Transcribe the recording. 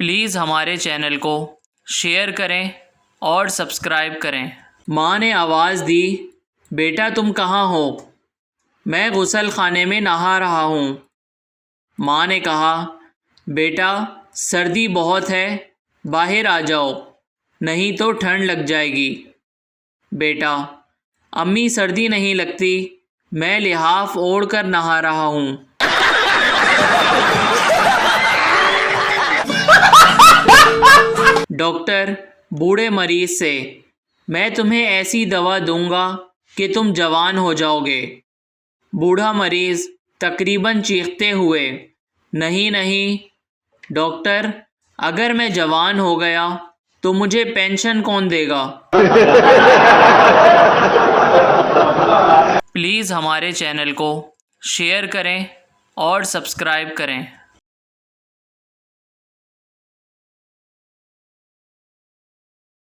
Please ہمارے channel کو share کریں اور سبسکرائب کریں۔ ماں نے آواز دی، بیٹا تم کہاں ہو؟ میں غسل خانے میں نہا رہا ہوں۔ ماں نے کہا، بیٹا سردی بہت ہے، باہر آ جاؤ، نہیں تو ٹھنڈ لگ جائے گی۔ بیٹا، امی سردی نہیں لگتی، میں لحاف اوڑھ کر نہا رہا ہوں۔ ڈاکٹر بوڑھے مریض سے، میں تمہیں ایسی دوا دوں گا کہ تم جوان ہو جاؤ گے۔ بوڑھا مریض تقریباً چیختے ہوئے، نہیں نہیں ڈاکٹر، اگر میں جوان ہو گیا تو مجھے پینشن کون دے گا؟ پلیز ہمارے چینل کو شیئر کریں اور سبسکرائب کریں۔